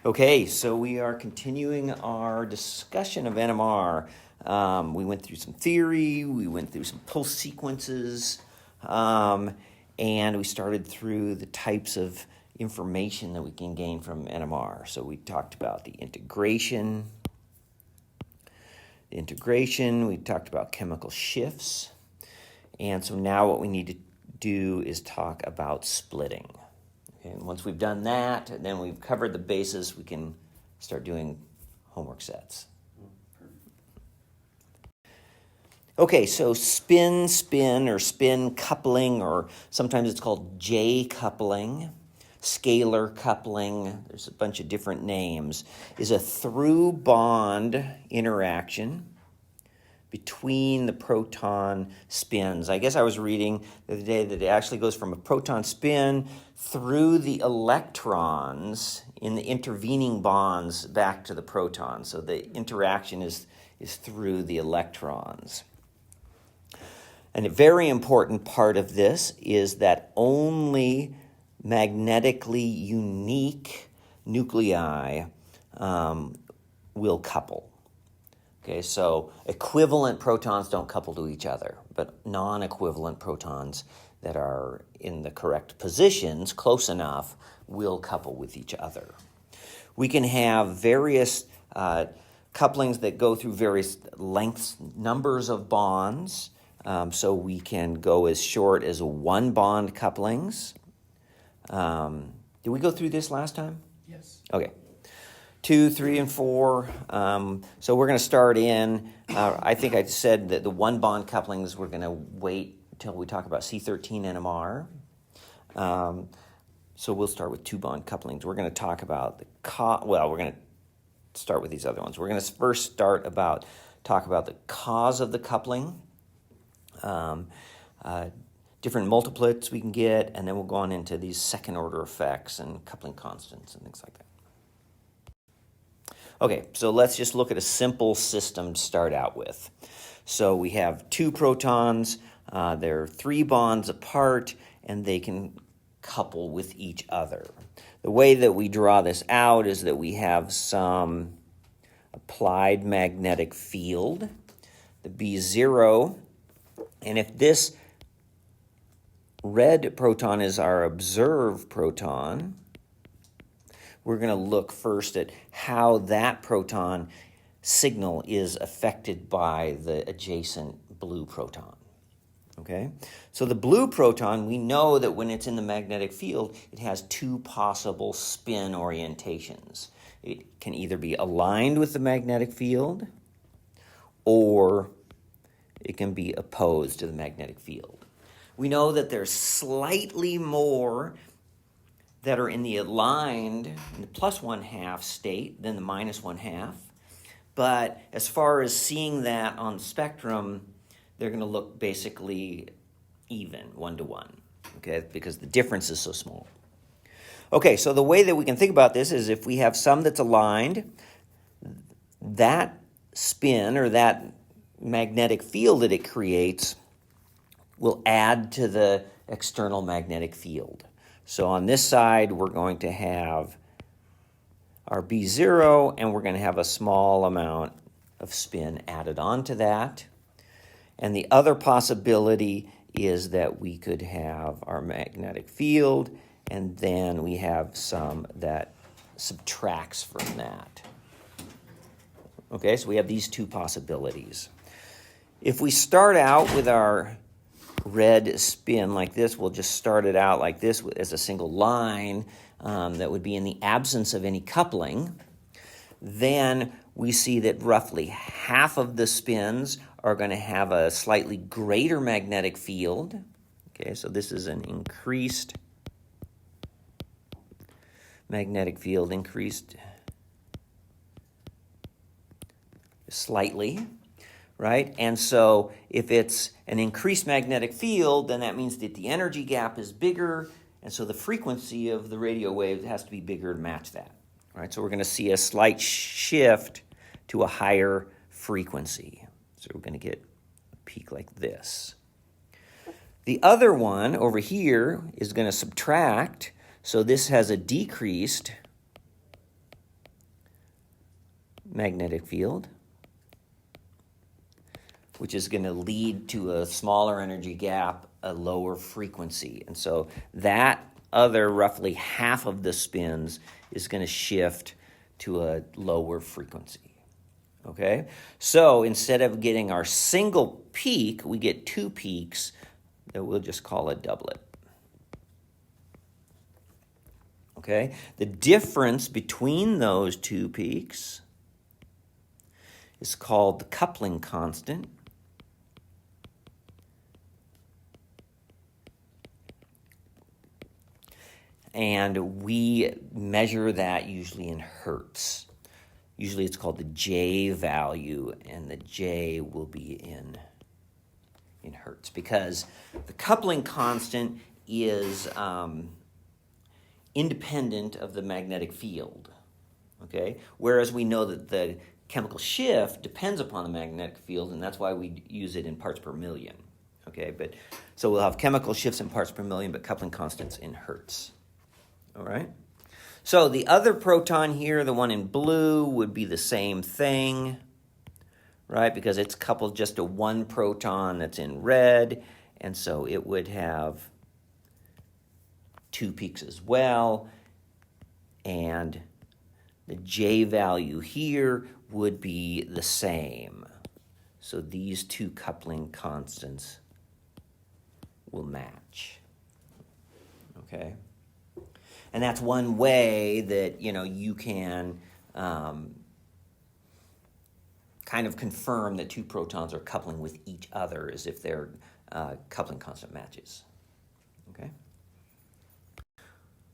Okay, so we are continuing our discussion of NMR. We went through some theory, we went through some pulse sequences, and we started through the types of information that we can gain from NMR. So we talked about the integration, we talked about chemical shifts, and so now what we need to do is talk about splitting. Okay, and once we've done that, and then we've covered the bases, we can start doing homework sets. Okay, so spin, or spin coupling, or sometimes it's called J coupling, scalar coupling, there's a bunch of different names, is a through bond interaction between the proton spins. I guess I was reading the other day that it actually goes from a proton spin through the electrons in the intervening bonds back to the proton. So the interaction is through the electrons. And a very important part of this is that only magnetically unique nuclei will couple. Okay, so equivalent protons don't couple to each other, but non-equivalent protons that are in the correct positions, close enough, will couple with each other. We can have various couplings that go through various lengths, numbers of bonds. So we can go as short as 1-bond couplings. Did we go through this last time? Yes. Okay. 2, 3, and 4. So we're going to start in, I think I said that the 1-bond couplings, we're going to wait until we talk about C13 NMR. So we'll start with 2-bond couplings. We're going to talk about we're going to start with these other ones. We're going to first talk about the cause of the coupling, different multiplets we can get, and then we'll go on into these second-order effects and coupling constants and things like that. Okay, so let's just look at a simple system to start out with. So we have 2 protons, they're 3 bonds apart, and they can couple with each other. The way that we draw this out is that we have some applied magnetic field, the B0, and if this red proton is our observed proton, we're going to look first at how that proton signal is affected by the adjacent blue proton. Okay? So the blue proton, we know that when it's in the magnetic field, it has 2 possible spin orientations. It can either be aligned with the magnetic field, or it can be opposed to the magnetic field. We know that there's slightly more that are in the aligned, in the +1/2 state than the -1/2. But as far as seeing that on the spectrum, they're going to look basically even, 1-to-1, okay, because the difference is so small. Okay, so the way that we can think about this is if we have some that's aligned, that spin or that magnetic field that it creates will add to the external magnetic field. So on this side, we're going to have our B0, and we're going to have a small amount of spin added onto that. And the other possibility is that we could have our magnetic field, and then we have some that subtracts from that. Okay, so we have these 2 possibilities. If we start out with our red spin like this, we'll just start it out like this as a single line that would be in the absence of any coupling. Then we see that roughly half of the spins are going to have a slightly greater magnetic field. Okay, so this is an increased magnetic field, increased slightly. Right? And so if it's an increased magnetic field, then that means that the energy gap is bigger, and so the frequency of the radio wave has to be bigger to match that. Right? So we're going to see a slight shift to a higher frequency. So we're going to get a peak like this. The other one over here is going to subtract, so this has a decreased magnetic field, which is going to lead to a smaller energy gap, a lower frequency. And so that other roughly half of the spins is going to shift to a lower frequency. Okay? So instead of getting our single peak, we get two peaks that we'll just call a doublet. Okay? The difference between those two peaks is called the coupling constant. And we measure that usually in hertz. Usually it's called the J value, and the J will be in hertz, because the coupling constant is independent of the magnetic field, okay? Whereas we know that the chemical shift depends upon the magnetic field, and that's why we use it in parts per million, okay? But so we'll have chemical shifts in parts per million, but coupling constants in hertz, all right? So the other proton here, the one in blue, would be the same thing, right? Because it's coupled just to one proton that's in red, and so it would have two peaks as well, and the J value here would be the same. So these two coupling constants will match, okay? And that's one way that, you can kind of confirm that two protons are coupling with each other, is if their coupling constant matches, okay?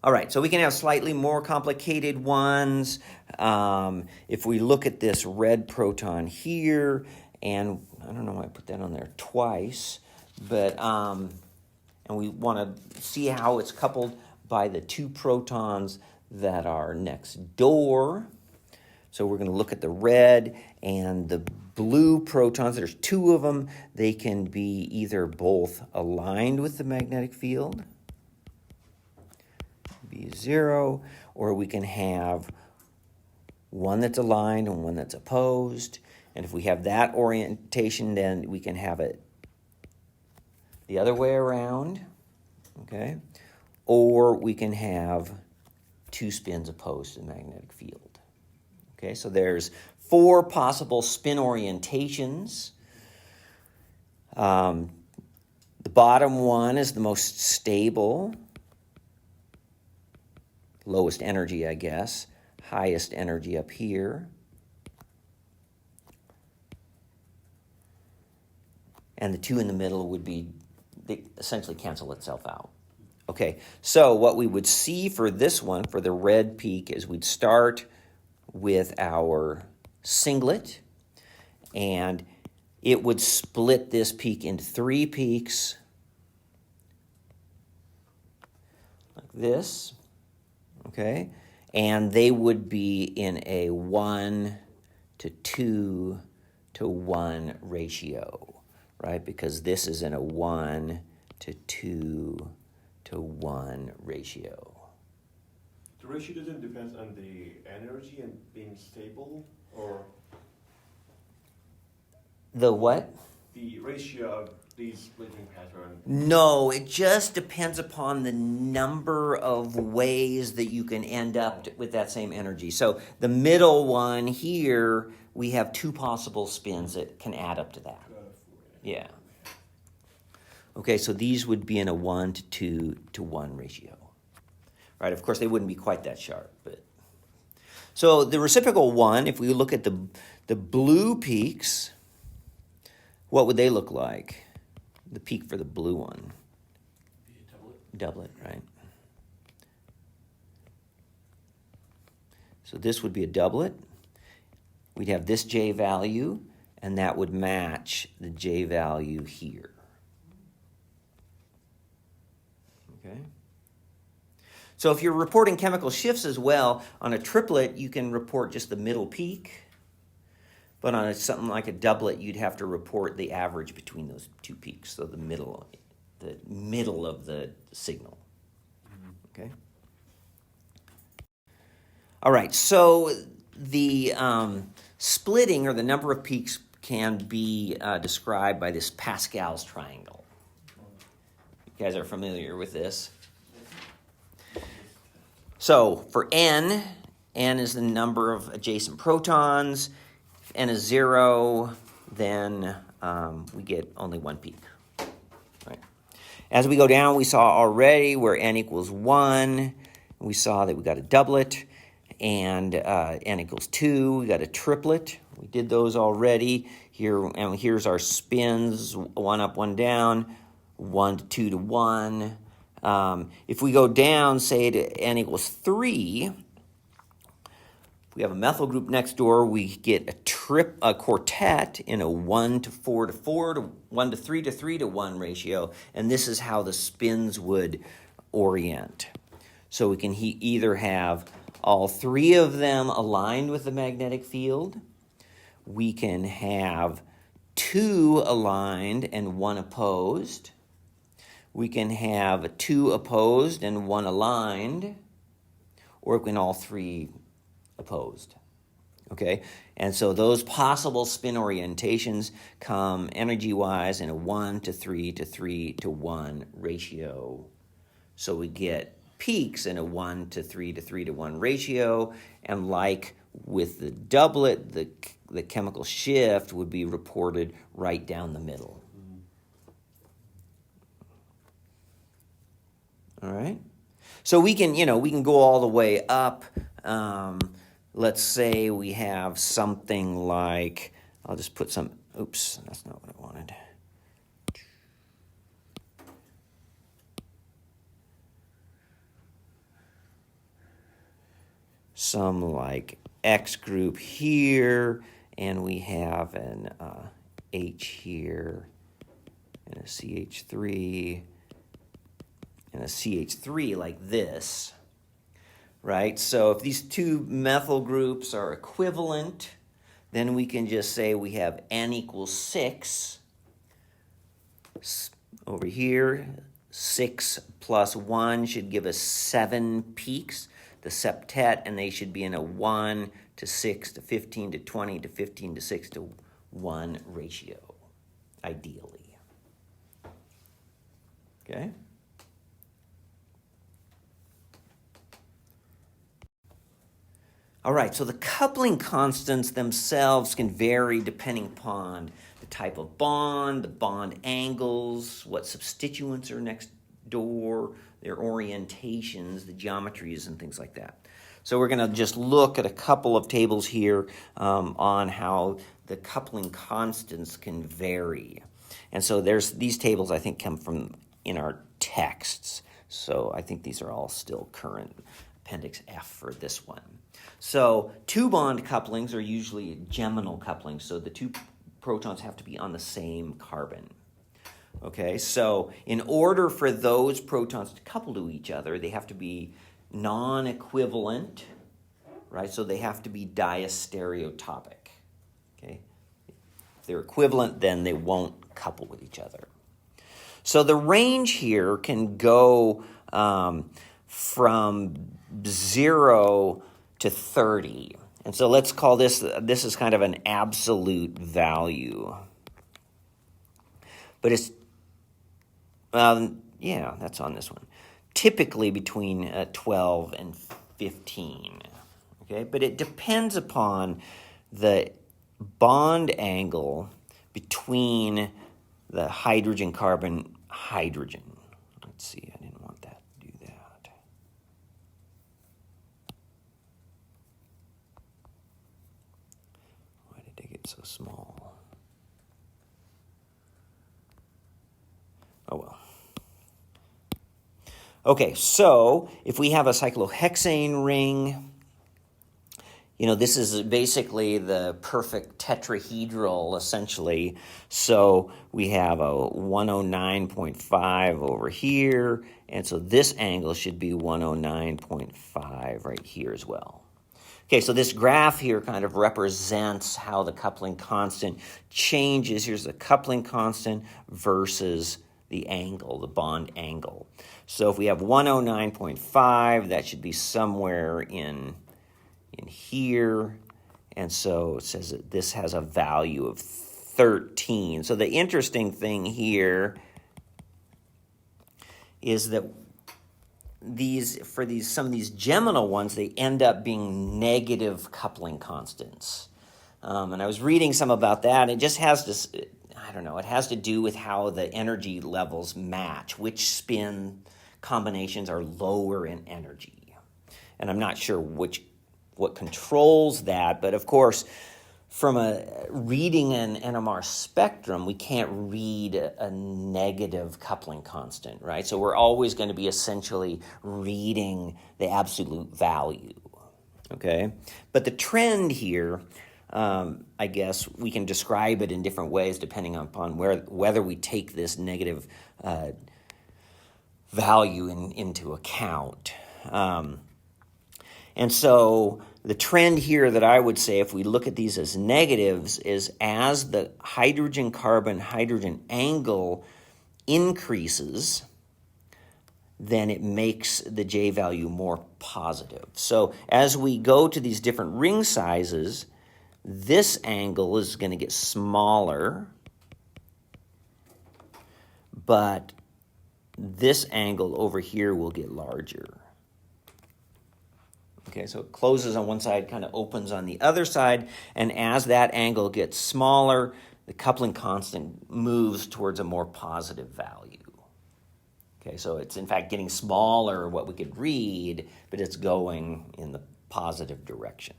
All right, so we can have slightly more complicated ones. If we look at this red proton here, and I don't know why I put that on there twice, but and we want to see how it's coupled by the two protons that are next door. So we're going to look at the red and the blue protons. There's two of them. They can be either both aligned with the magnetic field, be 0, or we can have one that's aligned and one that's opposed. And if we have that orientation, then we can have it the other way around, okay? Or we can have two spins opposed to the magnetic field. Okay, so there's 4 possible spin orientations. The bottom one is the most stable, lowest energy, I guess, highest energy up here. And the two in the middle would be, they essentially cancel itself out. Okay, so what we would see for this one, for the red peak, is we'd start with our singlet, and it would split this peak into 3 peaks, like this, okay? And they would be in a 1 to 2 to 1 ratio, right? Because this is in a 1 to 2 to 1 ratio. The ratio doesn't depend on the energy and being stable, or? The what? The ratio of these splitting patterns. No, it just depends upon the number of ways that you can end up with that same energy. So the middle one here, we have 2 possible spins that can add up to that. Yeah. Okay, so these would be in a 1 to 2 to 1 ratio. Right, of course, they wouldn't be quite that sharp, but. So the reciprocal one, if we look at the blue peaks, what would they look like? The peak for the blue one. Be a doublet. Doublet, right? So this would be a doublet. We'd have this J value, and that would match the J value here. Okay. So if you're reporting chemical shifts as well, on a triplet, you can report just the middle peak. But on something like a doublet, you'd have to report the average between those 2 peaks, so the middle of the signal. Okay. All right. So the Splitting, or the number of peaks, can be described by this Pascal's triangle. You guys are familiar with this? So for n is the number of adjacent protons. If n is 0, then we get only one peak. Right. As we go down, we saw already where n equals 1, we saw that we got a doublet, and n equals 2, we got a triplet. We did those already. Here's our spins, 1 up, 1 down, 1 to 2 to 1. If we go down, say to n equals 3, if we have a methyl group next door, we get a quartet in a 1 to 4 to 4 to 1 to 3 to 3 to 1 ratio, and this is how the spins would orient. So we can either have all 3 of them aligned with the magnetic field. We can have 2 aligned and 1 opposed. We can have 2 opposed and 1 aligned, or we can all 3 opposed. Okay? And so those possible spin orientations come energy-wise in a 1 to 3 to 3 to 1 ratio. So we get peaks in a 1 to 3 to 3 to 1 ratio, and like with the doublet, the chemical shift would be reported right down the middle. All right? So we can go all the way up. Let's say we have something like, I'll just put some, oops, that's not what I wanted. Some like X group here, and we have an H here, and a CH3, and a CH3 like this, right? So if these 2 methyl groups are equivalent, then we can just say we have n equals 6. Over here, 6 plus 1 should give us 7 peaks, the septet, and they should be in a 1 to 6 to 15 to 20 to 15 to 6 to 1 ratio, ideally. Okay? All right, so the coupling constants themselves can vary depending upon the type of bond, the bond angles, what substituents are next door, their orientations, the geometries, and things like that. So we're going to just look at a couple of tables here on how the coupling constants can vary. And so these tables, I think, come from in our texts. So I think these are all still current. Appendix F for this one. So 2 bond couplings are usually geminal couplings, so the 2 protons have to be on the same carbon. Okay, so in order for those protons to couple to each other, they have to be non-equivalent, right? So they have to be diastereotopic. Okay, if they're equivalent, then they won't couple with each other. So the range here can go from 0 to 30. And so let's call this is kind of an absolute value. But it's, that's on this one. Typically between 12 and 15. Okay, but it depends upon the bond angle between the hydrogen-carbon hydrogen. Let's see, I didn't want that to do that. Why did they get so small? Oh well. Okay, so if we have a cyclohexane ring, this is basically the perfect tetrahedral, essentially. So we have a 109.5 over here, and so this angle should be 109.5 right here as well. Okay, so this graph here kind of represents how the coupling constant changes. Here's the coupling constant versus the angle, the bond angle. So if we have 109.5, that should be somewhere in here, And so it says that this has a value of 13. So the interesting thing here is that some of these geminal ones, they end up being negative coupling constants. And I was reading some about that. It just has this, I don't know, it has to do with how the energy levels match, which spin combinations are lower in energy. And I'm not sure what controls that, but of course, from reading an NMR spectrum, we can't read a negative coupling constant, right? So we're always going to be essentially reading the absolute value, okay? But the trend here, I guess we can describe it in different ways depending upon whether we take this negative value into account. And so the trend here that I would say, if we look at these as negatives, is as the hydrogen-carbon-hydrogen angle increases, then it makes the J value more positive. So as we go to these different ring sizes, this angle is going to get smaller, but this angle over here will get larger. Okay, so it closes on one side, kind of opens on the other side, and as that angle gets smaller, the coupling constant moves towards a more positive value. Okay, so it's in fact getting smaller, what we could read, but it's going in the positive direction.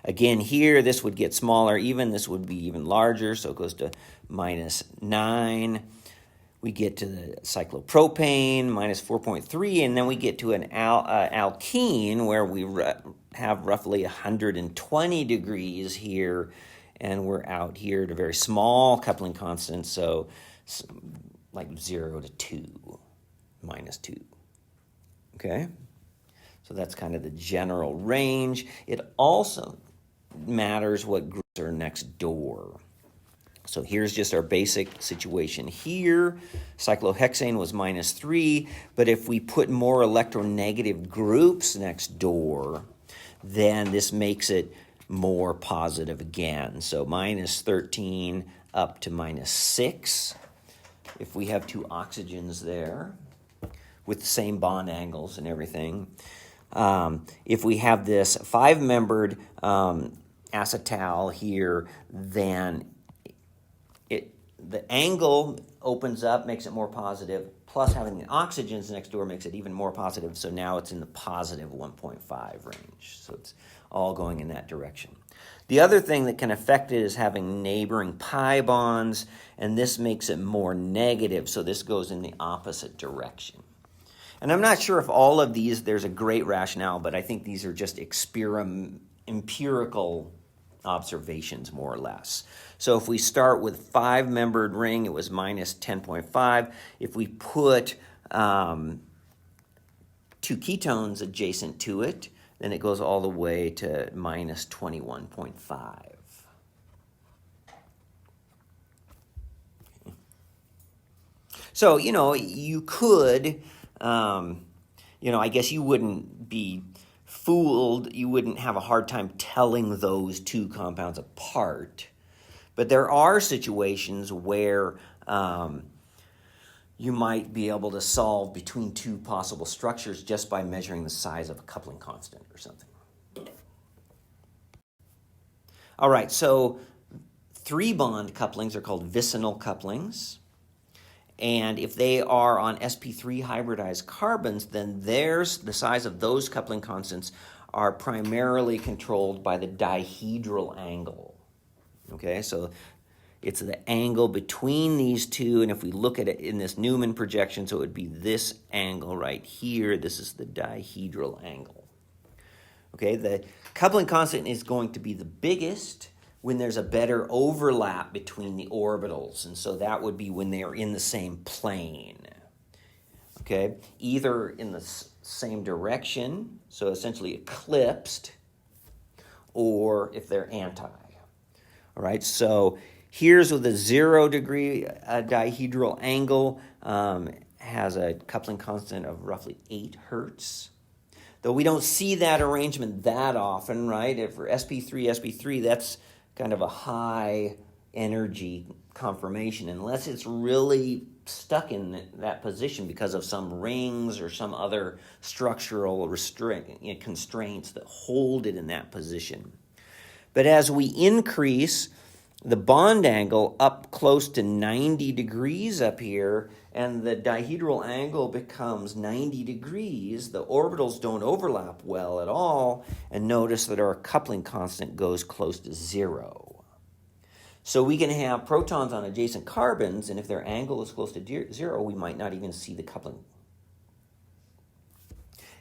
Again, here, this would get smaller even. This would be even larger, so it goes to -9. We get to the cyclopropane, -4.3, and then we get to an alkene where we have roughly 120 degrees here, and we're out here at a very small coupling constant, so like 0 to 2, -2. Okay? So that's kind of the general range. It also matters what groups are next door. So here's just our basic situation here. Cyclohexane was -3, but if we put more electronegative groups next door, then this makes it more positive again. So -13 up to -6 if we have two oxygens there with the same bond angles and everything. If we have this 5-membered acetal here, then the angle opens up, makes it more positive, plus having the oxygens next door makes it even more positive, so now it's in the positive 1.5 range. So it's all going in that direction. The other thing that can affect it is having neighboring pi bonds, and this makes it more negative, so this goes in the opposite direction. And I'm not sure if all of these, there's a great rationale, but I think these are just empirical observations, more or less. So if we start with 5-membered ring, it was -10.5. If we put 2 ketones adjacent to it, then it goes all the way to -21.5. So, you could, I guess you wouldn't be fooled, you wouldn't have a hard time telling those two compounds apart. But there are situations where you might be able to solve between two possible structures just by measuring the size of a coupling constant or something. All right, so 3-bond couplings are called vicinal couplings. And if they are on sp3 hybridized carbons, then the size of those coupling constants are primarily controlled by the dihedral angle. Okay, so it's the angle between these two, and if we look at it in this Newman projection, so it would be this angle right here. This is the dihedral angle. Okay, the coupling constant is going to be the biggest when there's a better overlap between the orbitals, and so that would be when they are in the same plane. Okay, either in the same direction, so essentially eclipsed, or if they're anti. All right, so here's with a 0-degree dihedral angle, has a coupling constant of roughly 8 hertz. Though we don't see that arrangement that often, right? If for sp3, that's kind of a high energy conformation, unless it's really stuck in that position because of some rings or some other structural constraints that hold it in that position. But as we increase the bond angle up close to 90 degrees up here, and the dihedral angle becomes 90 degrees, the orbitals don't overlap well at all, and notice that our coupling constant goes close to 0. So we can have protons on adjacent carbons, and if their angle is close to 0, we might not even see the coupling.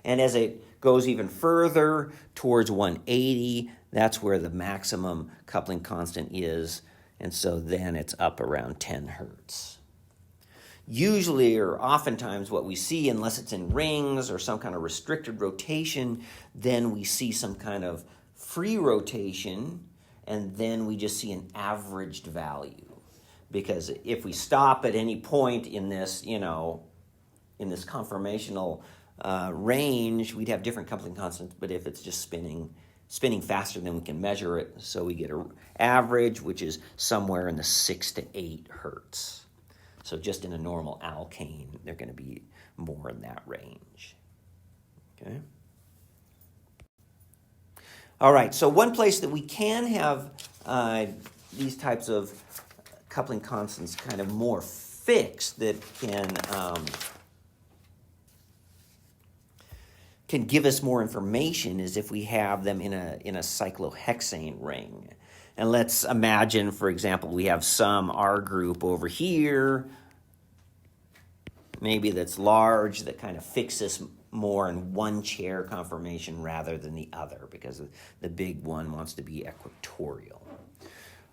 And as it goes even further towards 180, that's where the maximum coupling constant is, and so then it's up around 10 hertz. Usually, or oftentimes, what we see, unless it's in rings or some kind of restricted rotation, then we see some kind of free rotation, and then we just see an averaged value. Because if we stop at any point in this, in this conformational range, we'd have different coupling constants, but if it's just spinning faster than we can measure it, so we get an average, which is somewhere in the 6 to 8 hertz. So just in a normal alkane, they're going to be more in that range. Okay? All right, so one place that we can have these types of coupling constants kind of more fixed that can give us more information is if we have them in a cyclohexane ring. And let's imagine, for example, we have some R group over here, maybe that's large, that kind of fixes more in one chair conformation rather than the other, because the big one wants to be equatorial.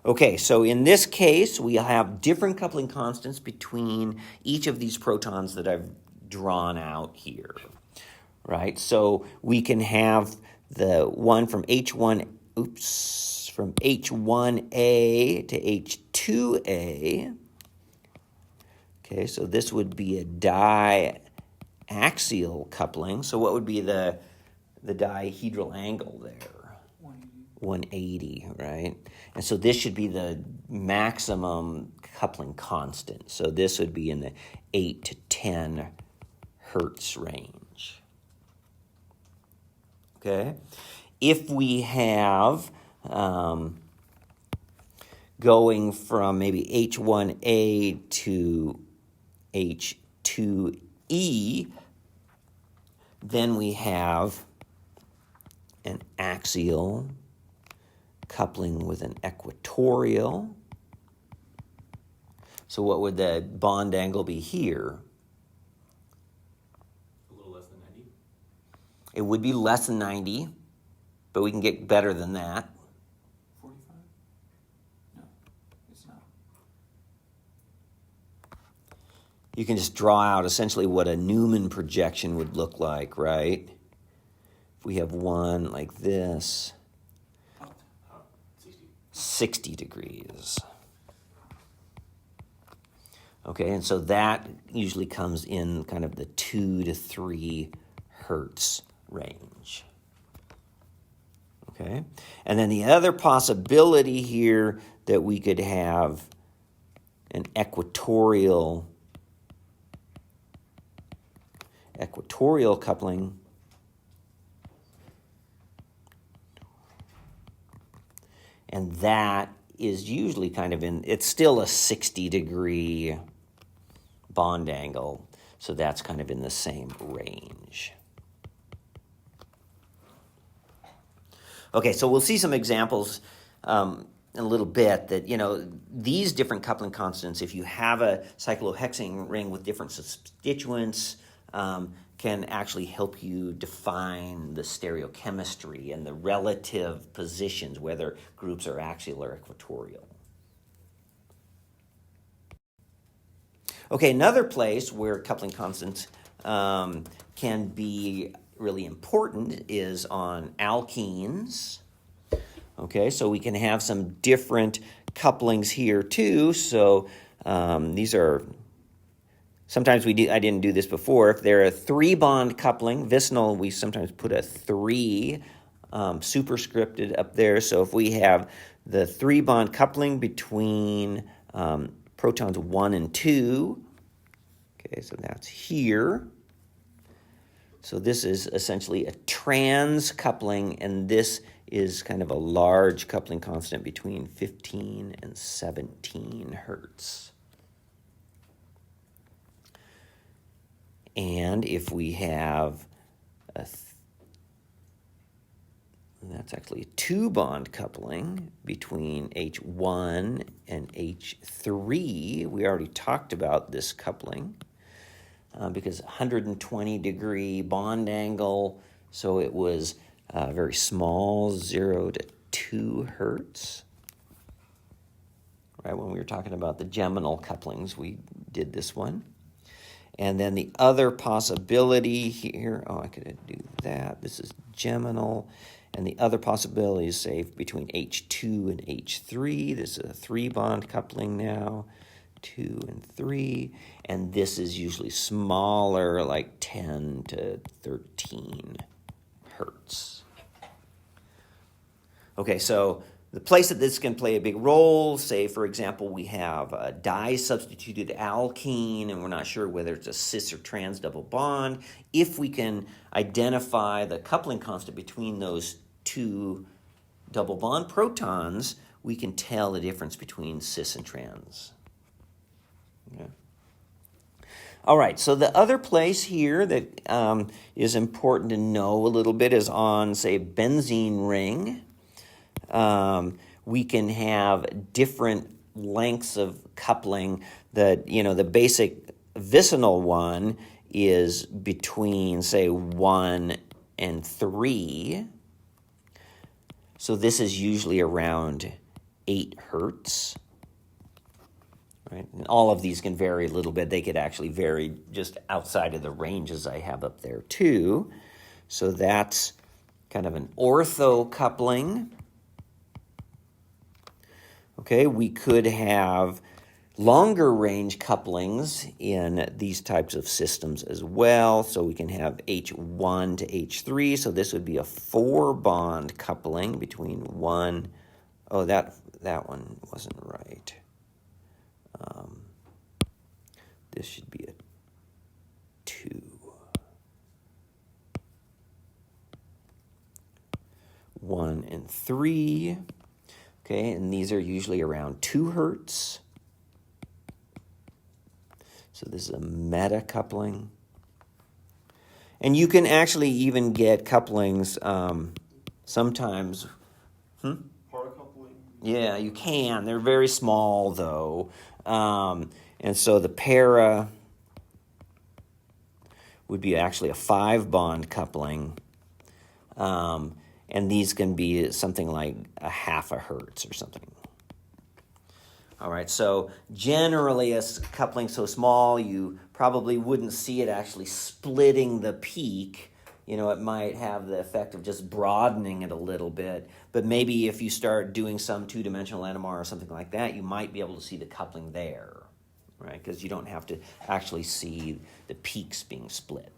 Okay, so in this case, we have different coupling constants between each of these protons that I've drawn out here, right? So we can have the one from from H1A to H2A. Okay, so this would be a diaxial coupling. So what would be the dihedral angle there? 180, right? And so this should be the maximum coupling constant. So this would be in the 8 to 10 hertz range. Okay? If we have going from maybe H1A to H2E, then we have an axial coupling with an equatorial. So what would the bond angle be here? A little less than 90. It would be less than 90, but we can get better than that. 45? No, it's not. You can just draw out essentially what a Newman projection would look like, right? If we have one like this, 60 degrees. Okay, and so that usually comes in kind of the 2 to 3 hertz range. Okay, and then the other possibility here that we could have an equatorial coupling. And that is usually kind of it's still a 60-degree bond angle, so that's kind of in the same range. Okay, so we'll see some examples in a little bit that, these different coupling constants, if you have a cyclohexane ring with different substituents, can actually help you define the stereochemistry and the relative positions, whether groups are axial or equatorial. Okay, another place where coupling constants can be really important is on alkenes. Okay, so we can have some different couplings here too. So these are sometimes I didn't do this before. If they're a 3-bond coupling, vicinal, we sometimes put a 3 superscripted up there. So if we have the 3-bond coupling between protons 1 and 2, okay, so that's here. So this is essentially a trans coupling, and this is kind of a large coupling constant between 15 and 17 hertz. And if we have that's actually a 2-bond coupling between H1 and H3. We already talked about this coupling because 120-degree bond angle, so it was very small, 0 to 2 hertz. Right, when we were talking about the geminal couplings, we did this one. And then the other possibility here, I could do that. This is geminal. And the other possibility is, say, between H2 and H3. This is a 3-bond coupling now, 2 and 3. And this is usually smaller, like 10 to 13 hertz. Okay, so the place that this can play a big role, say, for example, we have a di-substituted alkene, and we're not sure whether it's a cis or trans double bond. If we can identify the coupling constant between those 2 double bond protons, we can tell the difference between cis and trans. Okay. All right, so the other place here that is important to know a little bit is on, say, benzene ring. We can have different lengths of coupling. The basic vicinal one is between, say, 1 and 3. So this is usually around 8 hertz. Right? And all of these can vary a little bit. They could actually vary just outside of the ranges I have up there too. So that's kind of an ortho coupling. Okay, we could have longer range couplings in these types of systems as well. So we can have H1 to H3. So this would be a 4-bond coupling between 1. Oh, that one wasn't right. This should be a 2. 1 and 3. Okay, and these are usually around 2 hertz. So this is a meta coupling. And you can actually even get couplings sometimes. Para coupling? Yeah, you can. They're very small, though. And so the para would be actually a 5-bond coupling. And these can be something like a half a hertz or something. All right, so generally a coupling so small, you probably wouldn't see it actually splitting the peak. It might have the effect of just broadening it a little bit. But maybe if you start doing some 2-dimensional NMR or something like that, you might be able to see the coupling there, right? Because you don't have to actually see the peaks being split.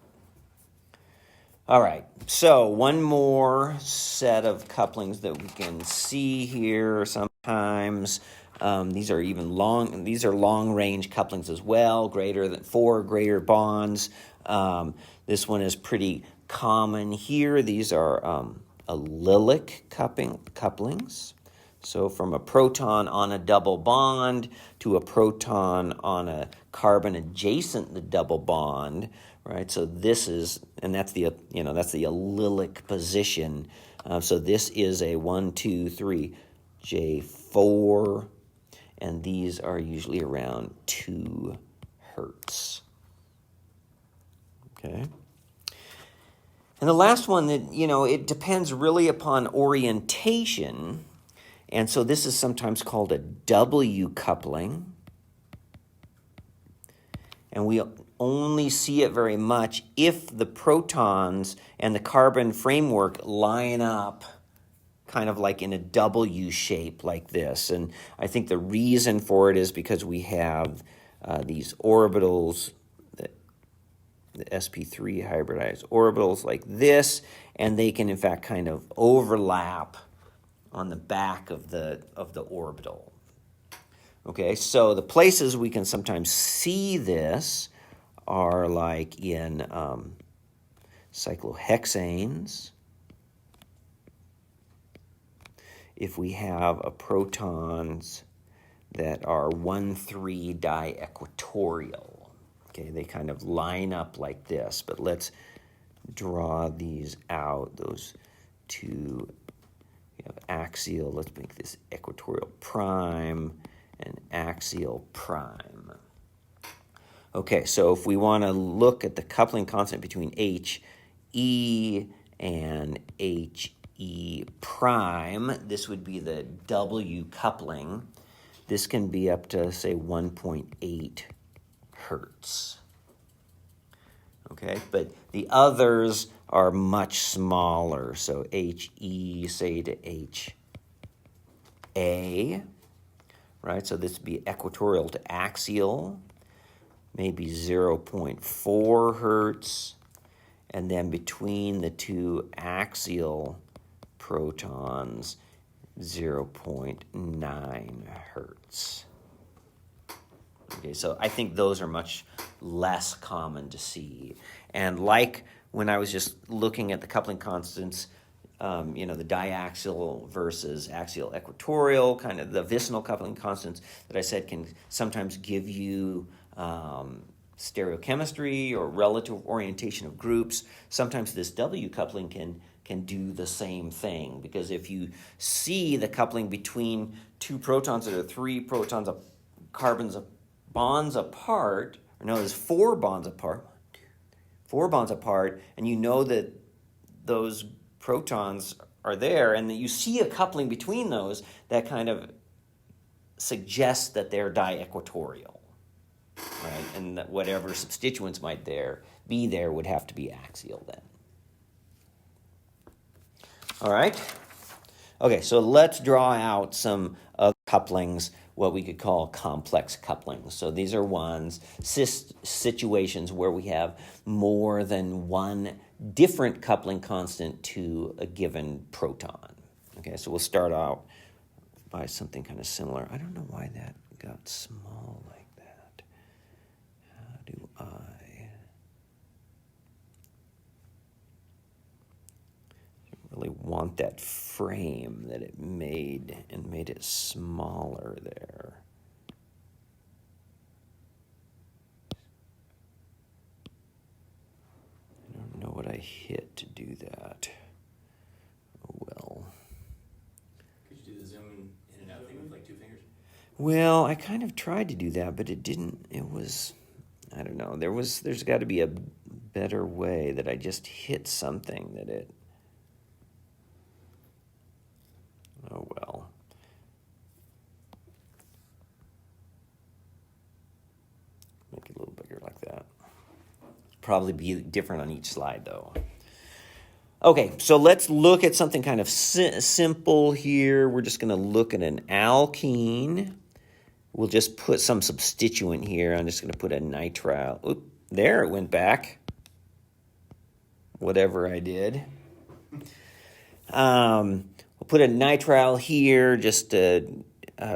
All right, so one more set of couplings that we can see here sometimes. These are long-range couplings as well, greater than 4 greater bonds. This one is pretty common here. These are allylic couplings. So from a proton on a double bond to a proton on a carbon adjacent the double bond, right? So this is, and that's the allylic position. So this is a 1, 2, 3, J4, and these are usually around 2 hertz. Okay. And the last one that, it depends really upon orientation. And so this is sometimes called a W coupling. And we only see it very much if the protons and the carbon framework line up kind of like in a W shape like this. And I think the reason for it is because we have these orbitals the sp3 hybridized orbitals like this, and they can in fact kind of overlap on the back of the orbital. Okay, so the places we can sometimes see this are like in cyclohexanes. If we have a protons that are 1,3 diequatorial, okay, they kind of line up like this, but let's draw these out, those two. We have axial, let's make this equatorial prime and axial prime. Okay, so if we want to look at the coupling constant between HE and HE prime, this would be the W coupling. This can be up to, say, 1.8 hertz. Okay, but the others are much smaller, so HE, say, to HA, right? So this would be equatorial to axial, maybe 0.4 hertz, and then between the two axial protons, 0.9 hertz. Okay, so I think those are much less common to see. And like when I was just looking at the coupling constants, the diaxial versus axial equatorial, kind of the vicinal coupling constants that I said can sometimes give you stereochemistry or relative orientation of groups. Sometimes this W coupling can do the same thing, because if you see the coupling between two protons that are 3 protons of carbons bonds apart, or no, there's 4 bonds apart, 4 bonds apart, and you know that those protons are there, and that you see a coupling between those, that kind of suggests that they're diequatorial, right? And that whatever substituents might be there would have to be axial then. All right? Okay, so let's draw out some couplings, what we could call complex couplings. So these are situations where we have more than one different coupling constant to a given proton. Okay, so we'll start out by something kind of similar. I don't know why that got small like that. How do I really want that frame that it made and made it smaller there? I don't know what I hit to do that. Oh well. Could you do the zoom in and out thing with like 2 fingers? Well, I kind of tried to do that, but it didn't. It was, I don't know. There's got to be a better way that I just hit something that it. Oh well. Make it a little bigger like that. Probably be different on each slide though. Okay, so let's look at something kind of simple here. We're just going to look at an alkene. We'll just put some substituent here. I'm just going to put a nitrile. Oop, there it went back. Whatever I did. We'll put a nitrile here just to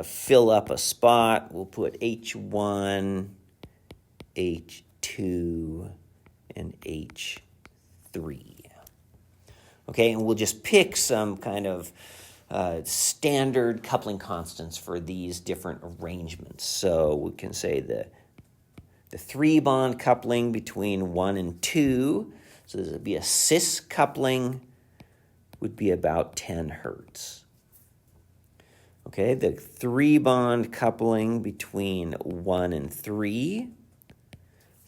fill up a spot. We'll put H1, H2, and H3. Okay, and we'll just pick some kind of standard coupling constants for these different arrangements. So we can say the 3-bond coupling between 1 and 2. So this would be a cis coupling, would be about 10 hertz. Okay, the 3-bond coupling between 1 and 3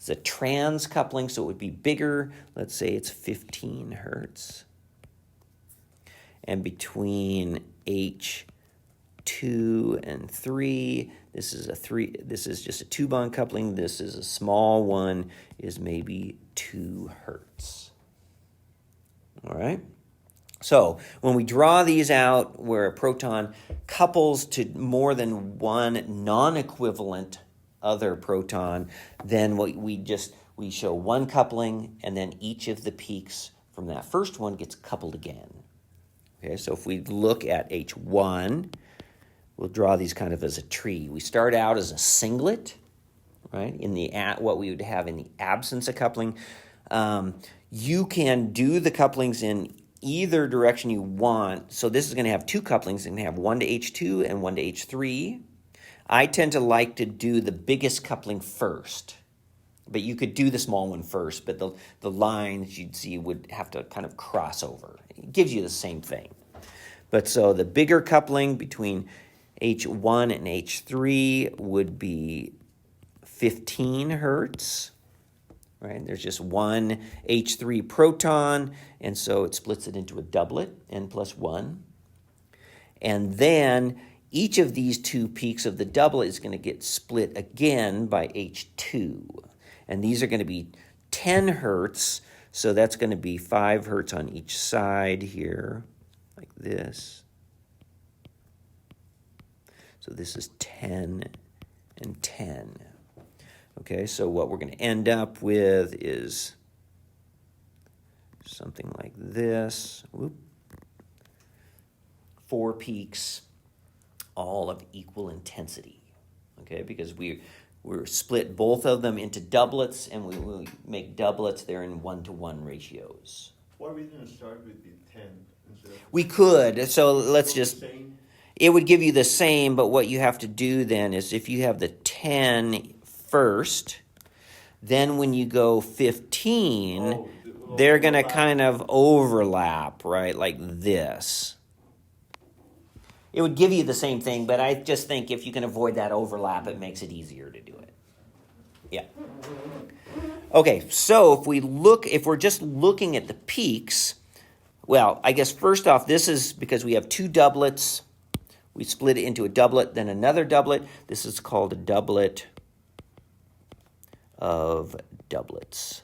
is a trans coupling, so it would be bigger. Let's say it's 15 hertz. And between H2 and 3, this is just a 2-bond coupling. This is a small one, is maybe 2 hertz. All right? So when we draw these out where a proton couples to more than one non-equivalent other proton, then we we show one coupling, and then each of the peaks from that first one gets coupled again. Okay, so if we look at H1, we'll draw these kind of as a tree. We start out as a singlet, right, what we would have in the absence of coupling. You can do the couplings in either direction you want. So this is going to have two couplings. It's going to have one to H2 and one to H3. I tend to like to do the biggest coupling first. But you could do the small one first, but the lines you'd see would have to kind of cross over. It gives you the same thing. But so the bigger coupling between H1 and H3 would be 15 hertz. Right? There's just one H3 proton, and so it splits it into a doublet, n plus 1. And then each of these two peaks of the doublet is going to get split again by H2. And these are going to be 10 hertz, so that's going to be 5 hertz on each side here, like this. So this is 10 and 10. Okay, so what we're going to end up with is something like this. Whoop. 4 peaks, all of equal intensity. Okay, because we're split both of them into doublets, and we make doublets. They're in 1-to-1 ratios. Why we didn't start with the 10 instead of... We could. So let's just... Same? It would give you the same, but what you have to do then is if you have the 10 first, then when you go 15, they're going to kind of overlap, right, like this. It would give you the same thing, but I just think if you can avoid that overlap, it makes it easier to do it. Yeah. Okay, so if we're just looking at the peaks, well, I guess first off, this is because we have 2 doublets. We split it into a doublet, then another doublet. This is called a doublet of doublets,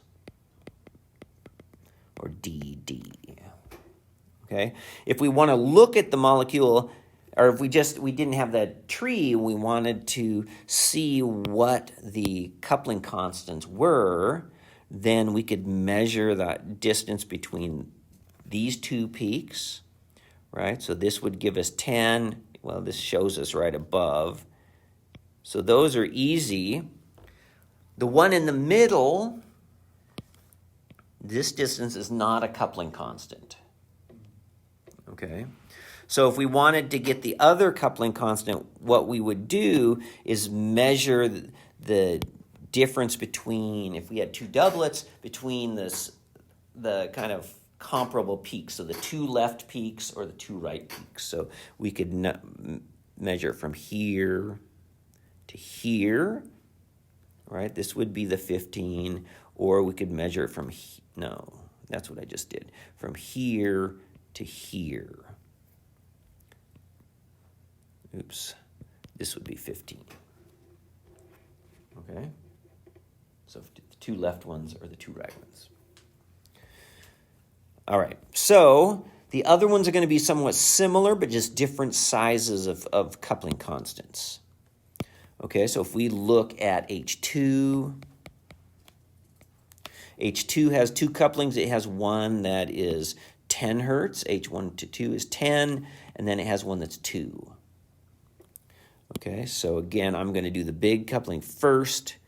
or DD. Okay? If we want to look at the molecule, or if we didn't have that tree, we wanted to see what the coupling constants were, then we could measure that distance between these 2 peaks, right? So this would give us 10. Well, this shows us right above. So those are easy. The one in the middle, this distance is not a coupling constant. Okay? So if we wanted to get the other coupling constant, what we would do is measure the difference between, if we had 2 doublets, between the kind of comparable peaks, so the 2 left peaks or the 2 right peaks. So we could measure from here to here, right? This would be the 15, or we could measure from, no, that's what I just did, from here to here. Oops, this would be 15. Okay? So the 2 left ones are the 2 right ones. All right, so the other ones are going to be somewhat similar, but just different sizes of coupling constants. Okay, so if we look at H2, H2 has 2 couplings. It has one that is 10 hertz, H1 to 2 is 10, and then it has one that's 2. Okay, so again, I'm going to do the big coupling first.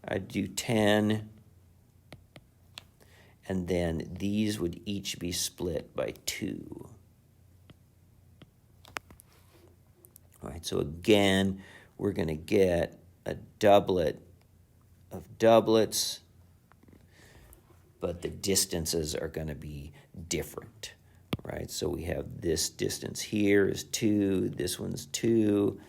I do 10. And then these would each be split by 2. All right, so again, we're going to get a doublet of doublets, but the distances are going to be different, right? So we have this distance here is 2, this one's 2,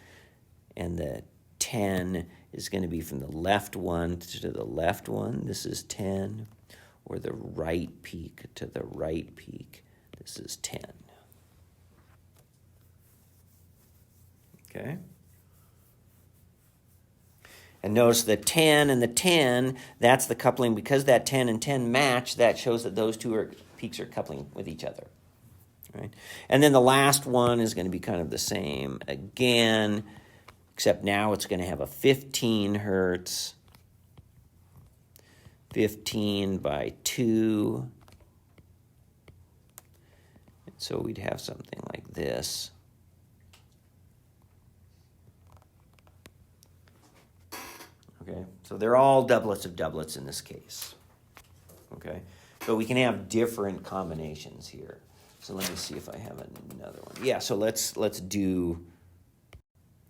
and the 10 is going to be from the left one to the left one. This is 10. Or the right peak to the right peak. This is 10. Okay? And notice the 10 and the 10, that's the coupling. Because that 10 and 10 match, that shows that those 2 peaks are coupling with each other. Right? And then the last one is going to be kind of the same again, except now it's going to have a 15 hertz. 15 by 2. And so we'd have something like this. Okay, so they're all doublets of doublets in this case. Okay, but we can have different combinations here. So let me see if I have another one. Yeah, so let's do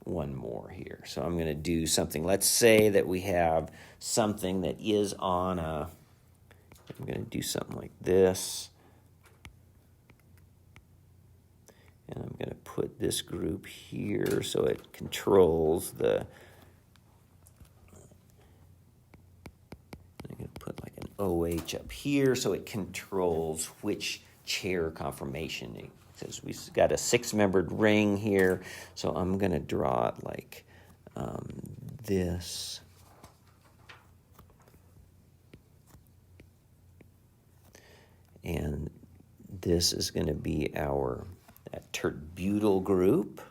one more here. So I'm going to do something. Let's say that we have something that is on a, I'm going to do something like this. And I'm going to put this group here so it controls the, I'm going to put like an OH up here so it controls which chair conformation. It says we've got a 6-membered ring here, so I'm going to draw it like this. And this is going to be our tert-butyl group.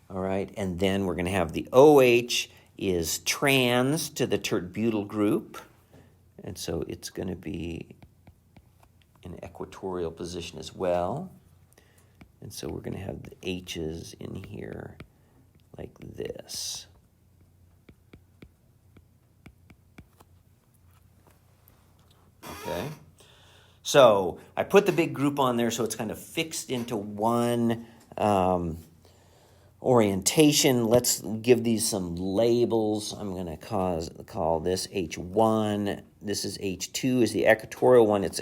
All right, and then we're going to have the OH is trans to the tert-butyl group. And so it's going to be in equatorial position as well. And so we're going to have the H's in here like this. Okay. So I put the big group on there so it's kind of fixed into one orientation. Let's give these some labels. I'm going to call this H1. This is H2 is the equatorial one. It's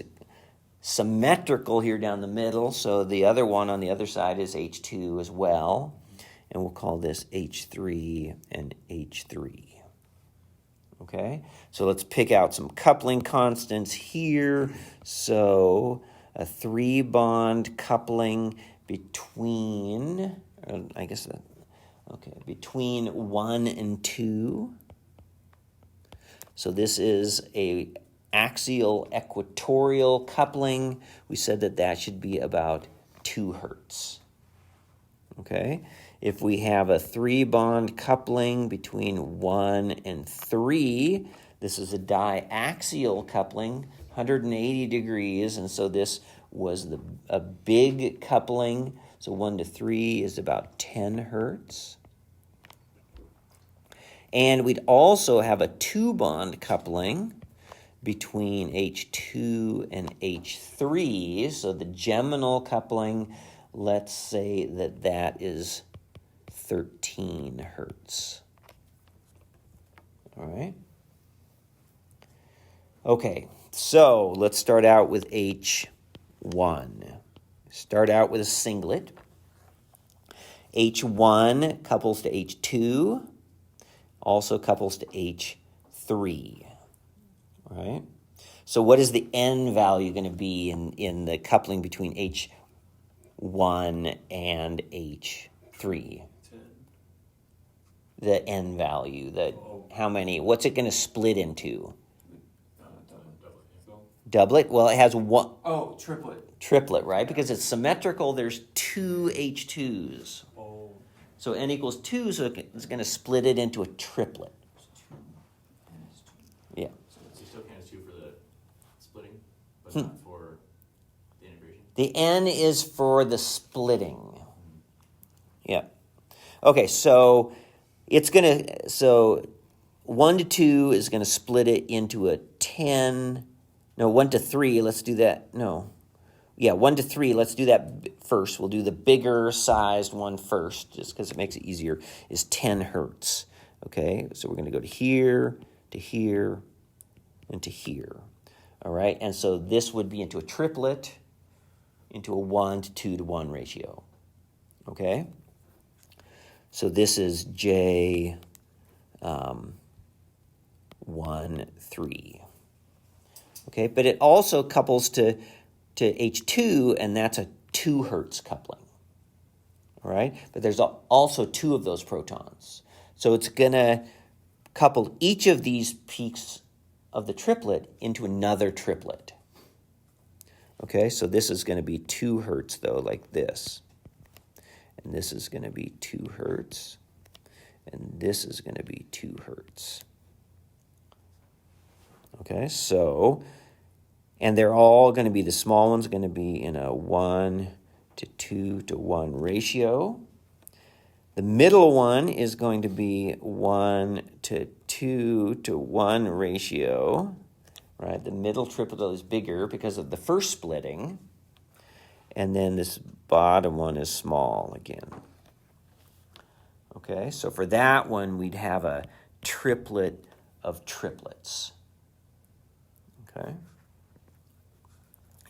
symmetrical here down the middle, so the other one on the other side is H2 as well. And we'll call this H3 and H3. Okay, so let's pick out some coupling constants here. So a 3-bond coupling between, between 1 and 2. So this is a axial equatorial coupling. We said that should be about 2 hertz. Okay, if we have a 3-bond coupling between 1 and 3, this is a diaxial coupling, 180 degrees, and so this was a big coupling. So 1 to 3 is about 10 hertz. And we'd also have a 2-bond coupling between H2 and H3. So the geminal coupling, let's say that is 13 hertz. All right. Okay, so let's start out with H1. Start out with a singlet. H1 couples to H2, also couples to H3. All right. So what is the N value going to be in the coupling between H1 and H3? 10. The N value, how many, what's it going to split into? Doublet? Well, it has one. Oh, triplet. Triplet, right? Because it's symmetrical, there's 2 H2s. Oh, So N equals 2, so it's going to split it into a triplet. Yeah. So you still count as 2 for the splitting, but not for the integration? The N is for the splitting. Yeah. Okay, so it's going to, so 1 to 2 is going to split it into a 10. No, 1 to 3, let's do that. No. Yeah, 1 to 3, let's do that first. We'll do the bigger sized one first, just because it makes it easier, is 10 hertz. Okay, so we're going to go to here, and to here. All right, and so this would be into a triplet, into a 1 to 2 to 1 ratio. Okay, so this is J 1, 3. Okay, but it also couples to H2, and that's a 2 hertz coupling. All right, but there's also 2 of those protons. So it's going to couple each of these peaks of the triplet into another triplet. Okay, so this is going to be 2 hertz, though, like this. And this is going to be 2 hertz. and this is going to be 2 hertz. Okay, so, and they're all going to be, the small one's going to be in a 1 to 2 to 1 ratio. The middle one is going to be 1 to 2 to 1 ratio, right? The middle triplet is bigger because of the first splitting. And then this bottom one is small again. Okay, so for that one, we'd have a triplet of triplets. Okay.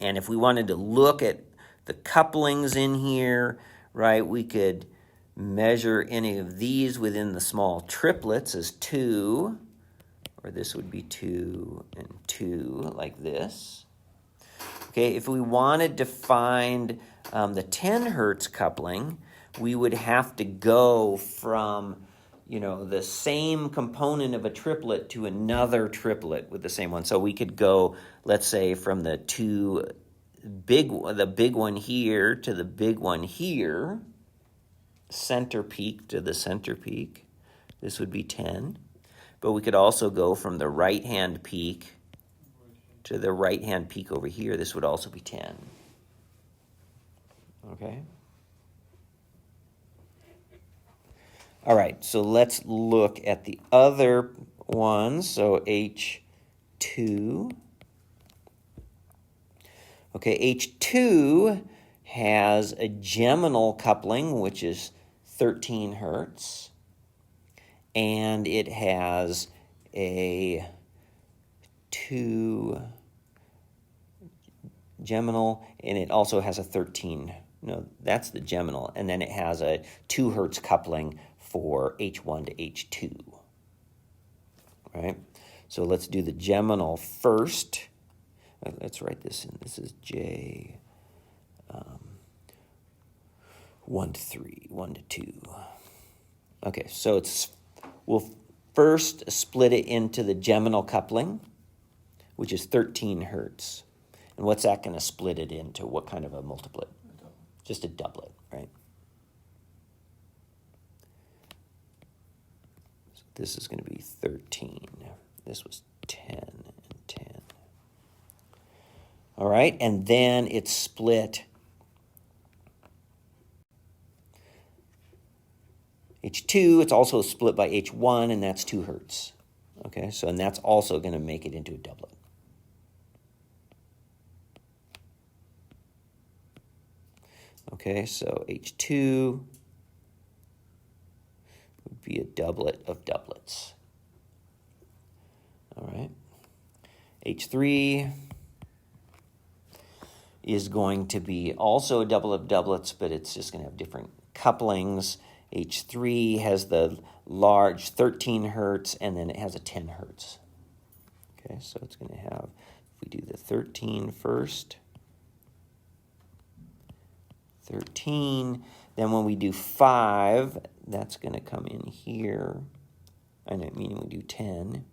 And if we wanted to look at the couplings in here, right, we could measure any of these within the small triplets as 2, or this would be 2 and 2, like this. Okay, if we wanted to find the 10 hertz coupling, we would have to go from, the same component of a triplet to another triplet with the same one. So we could go, let's say, from the big one here to the big one here, center peak to the center peak. This would be 10. But we could also go from the right-hand peak to the right-hand peak over here. This would also be 10. Okay? All right, so let's look at the other ones. So H2. Okay, H2 has a geminal coupling, which is 13 hertz. And it has a 2 geminal, and it also has a 13. No, that's the geminal. And then it has a 2 hertz coupling for H1 to H2. Right? So let's do the geminal first. Let's write this in. This is J 1 to 3, 1 to 2. Okay, so we'll first split it into the geminal coupling, which is 13 hertz. And what's that going to split it into? What kind of a multiplet? Just a doublet, right? So this is going to be 13. This was 10 and 10. All right, and then it's split H2, it's also split by H1, and that's 2 hertz. Okay, so and that's also going to make it into a doublet. Okay, so H2 would be a doublet of doublets. All right. H3 is going to be also a doublet of doublets, but it's just going to have different couplings. H3 has the large 13 hertz, and then it has a 10 hertz. Okay, so it's going to have, if we do the 13 first, 13, then when we do 5, that's going to come in here, and it meaning we do 10,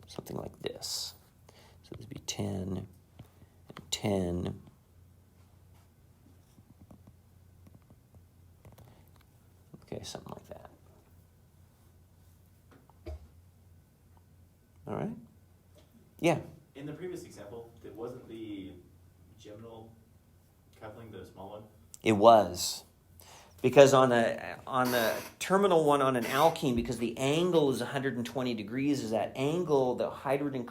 something like this. So this would be 10 and 10. Okay, something like that. All right? Yeah. In the previous example, it wasn't the geminal coupling the small one? It was. Because on the terminal one on an alkene, because the angle is 120 degrees, as that angle, the hydrogen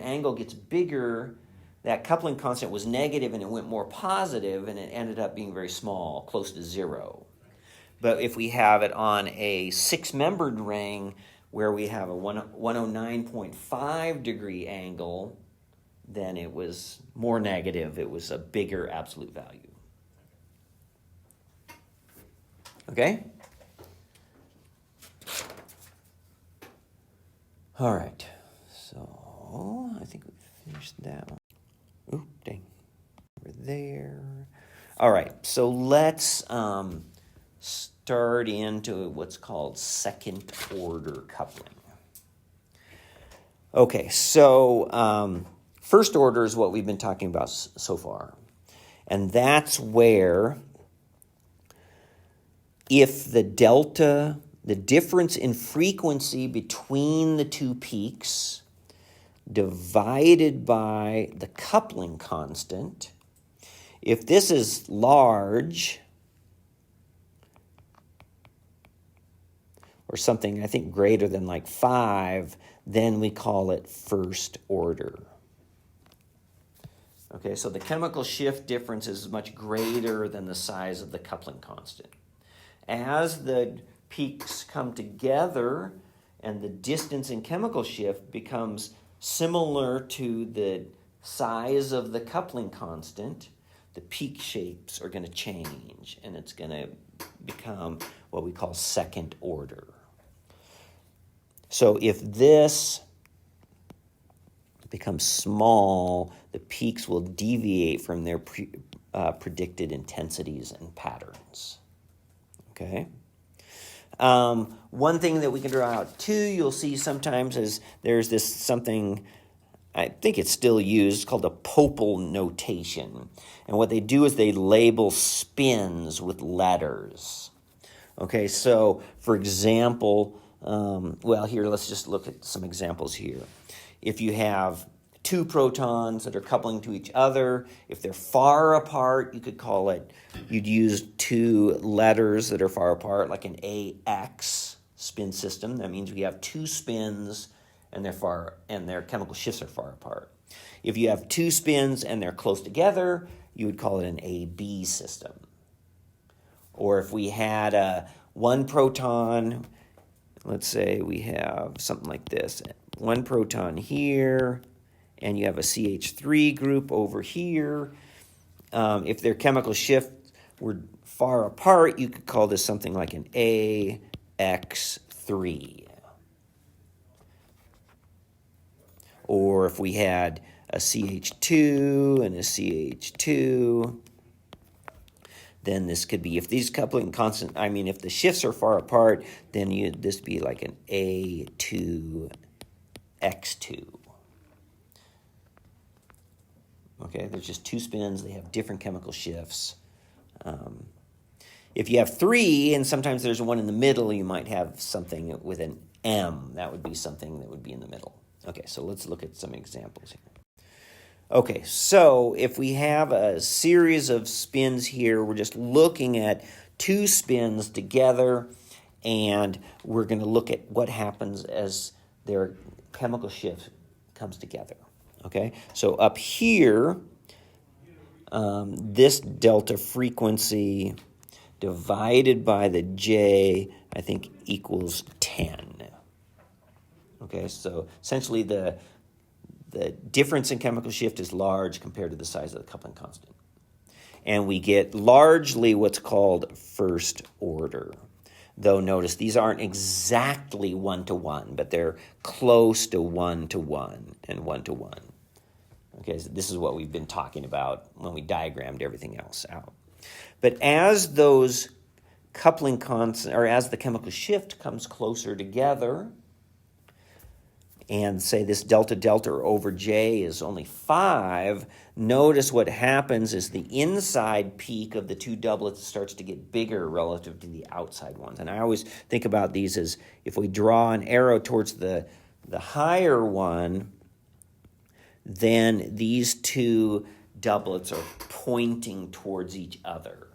angle gets bigger, that coupling constant was negative and it went more positive, and it ended up being very small, close to 0. But if we have it on a 6-membered ring where we have a 109.5 degree angle, then it was more negative. It was a bigger absolute value. Okay? All right. So I think we finished that one. Ooh, dang. Over there. All right. So let's start into what's called second order coupling. Okay, so first order is what we've been talking about so far. And that's where if the difference in frequency between the two peaks divided by the coupling constant, if this is large, or something, I think, greater than like 5, then we call it first order. Okay, so the chemical shift difference is much greater than the size of the coupling constant. As the peaks come together and the distance in chemical shift becomes similar to the size of the coupling constant, the peak shapes are going to change, and it's going to become what we call second order. So if this becomes small, the peaks will deviate from their predicted intensities and patterns. Okay? One thing that we can draw out too, you'll see sometimes is there's this something, I think it's still used, called a Popel notation. And what they do is they label spins with letters. Okay, so for example, here, let's just look at some examples here. If you have two protons that are coupling to each other, if they're far apart, you'd use two letters that are far apart, like an AX spin system. That means we have two spins and their chemical shifts are far apart. If you have two spins and they're close together, you would call it an AB system. Or if we had one proton, let's say we have something like this, one proton here, and you have a CH3 group over here. If their chemical shift were far apart, you could call this something like an AX3. Or if we had a CH2 and a CH2, then this could be, if these coupling constant, if the shifts are far apart, then this would be like an A2X2. Okay, there's just two spins. They have different chemical shifts. If you have three, and sometimes there's one in the middle, you might have something with an M. That would be something that would be in the middle. Okay, so let's look at some examples here. Okay, so if we have a series of spins here, we're just looking at two spins together, and we're going to look at what happens as their chemical shift comes together. Okay, so up here, this delta frequency divided by the J, I think, equals 10. Okay, so essentially the difference in chemical shift is large compared to the size of the coupling constant. And we get largely what's called first order. Though notice these aren't exactly 1-to-1, but they're close to 1-to-1 and 1-to-1. Okay, so this is what we've been talking about when we diagrammed everything else out. But as those coupling constant, or as the chemical shift comes closer together, and say this delta over J is only 5, notice what happens is the inside peak of the two doublets starts to get bigger relative to the outside ones. And I always think about these as if we draw an arrow towards the higher one, then these two doublets are pointing towards each other.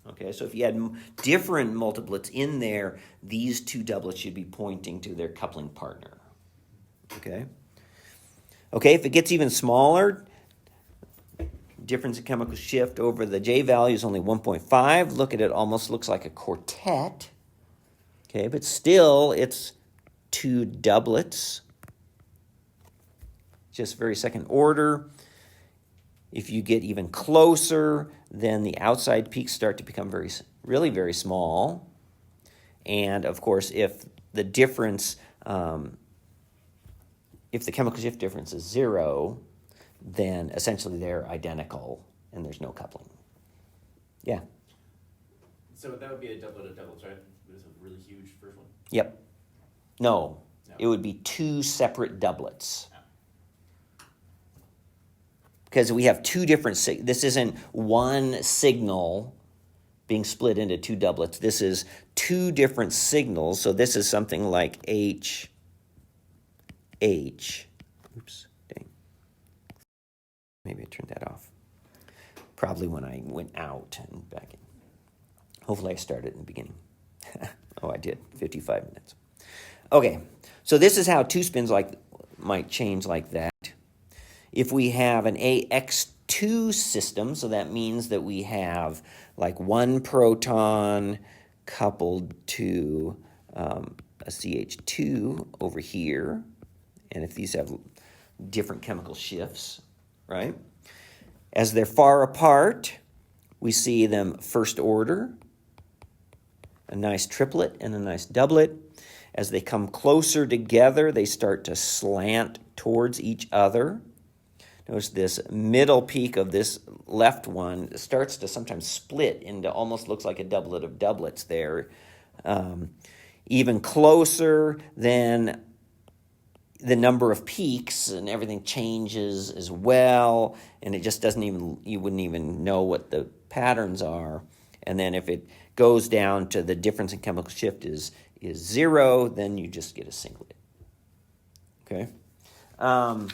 Okay, so if you had different multiplets in there, these two doublets should be pointing to their coupling partner. Okay, if it gets even smaller, difference in chemical shift over the J value is only 1.5. Look at it, almost looks like a quartet. Okay, but still it's two doublets, just very second order. If you get even closer, then the outside peaks start to become really very small. And of course, if the difference, if the chemical shift difference is 0, then essentially they're identical and there's no coupling. Yeah. So that would be a doublet of doublets, right? But it's a really huge first one. Yep. No. It would be two separate doublets. Because we have two different this isn't one signal being split into two doublets. This is two different signals, so this is something like H. Oops, dang. Maybe I turned that off. Probably when I went out and back in. Hopefully I started in the beginning. Oh, I did, 55 minutes. Okay, so this is how two spins might change like that. If we have an AX2 system, so that means that we have like one proton coupled to a CH2 over here, and if these have different chemical shifts, right? As they're far apart, we see them first order, a nice triplet and a nice doublet. As they come closer together, they start to slant towards each other. Notice this middle peak of this left one starts to sometimes split into almost looks like a doublet of doublets there. Even closer, then the number of peaks and everything changes as well, and it just doesn't even, you wouldn't even know what the patterns are. And then if it goes down to the difference in chemical shift is 0, then you just get a singlet. Okay? All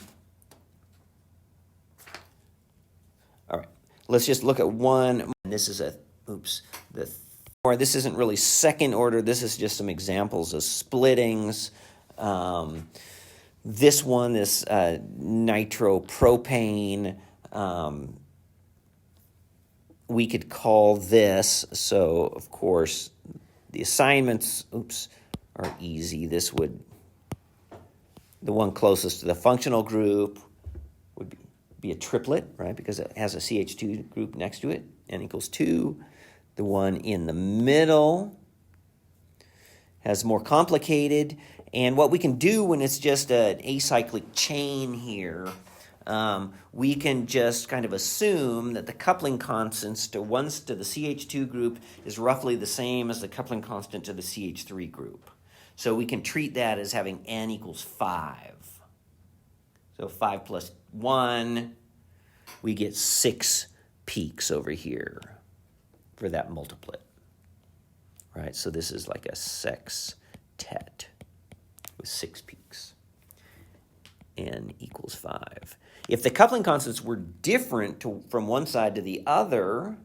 right. Let's just look at one. This is this isn't really second order. This is just some examples of splittings. This one is nitropropane. We could call this, so of course the assignments, are easy. This would, the one closest to the functional group would be a triplet, right? Because it has a CH2 group next to it, N equals 2. The one in the middle has more complicated, and what we can do when it's just an acyclic chain here, we can just kind of assume that the coupling constants to the CH2 group is roughly the same as the coupling constant to the CH3 group. So we can treat that as having N equals 5. So 5 plus 1, we get 6 peaks over here for that multiplet. Right, so this is like a sextet with 6 peaks. N equals 5. If the coupling constants were different from one side to the other,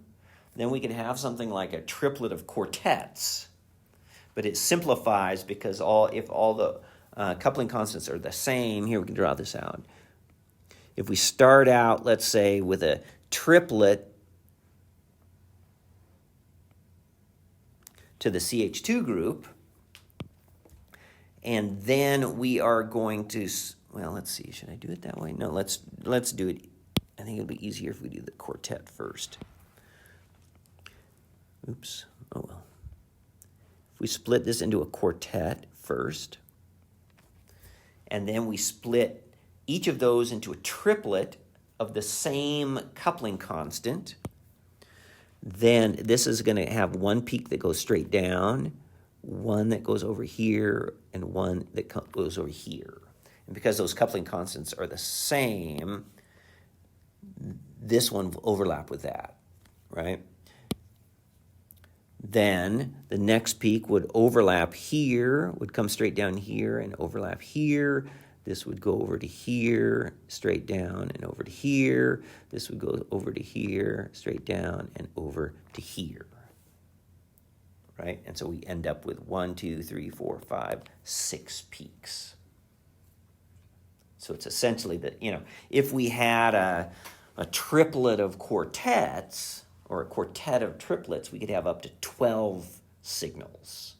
then we could have something like a triplet of quartets. But it simplifies because if all the coupling constants are the same, here we can draw this out. If we start out, let's say, with a triplet to the CH2 group, and then we are going to, well, let's see, should I do it that way? No, let's do it. I think it'll be easier if we do the quartet first. Oops, oh well. If we split this into a quartet first, and then we split each of those into a triplet of the same coupling constant, then this is going to have one peak that goes straight down, one that goes over here, and one that goes over here. And because those coupling constants are the same, this one will overlap with that, right? Then the next peak would overlap here, would come straight down here and overlap here. This would go over to here, straight down and over to here. This would go over to here, straight down and over to here. Right? And so we end up with 1, 2, 3, 4, 5, 6 peaks. So it's essentially that, if we had a triplet of quartets or a quartet of triplets, we could have up to 12 signals.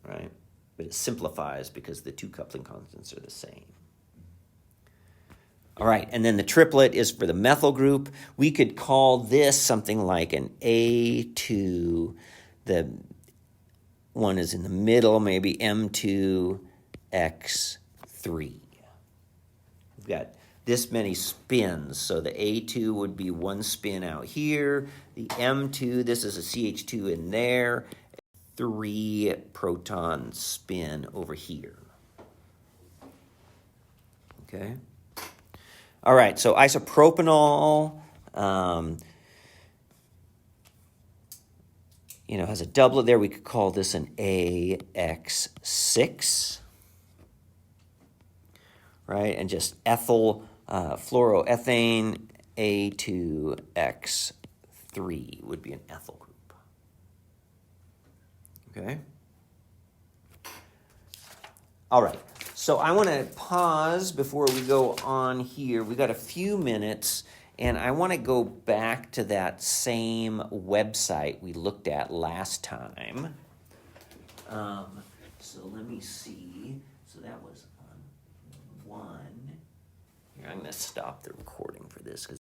Right? But it simplifies because the two coupling constants are the same. All right, and then the triplet is for the methyl group. We could call this something like an A2. The one is in the middle, maybe M2X3. We've got this many spins, so the A2 would be one spin out here. The M2, this is a CH2 in there. 3 proton spin over here. Okay? All right, so isopropanol, has a doublet there. We could call this an AX6, right? And just ethyl fluoroethane A2X3 would be an ethyl group. Okay? All right. So I want to pause before we go on here. We got a few minutes, and I want to go back to that same website we looked at last time. So let me see. So that was on 1. Here, I'm going to stop the recording for this, 'cause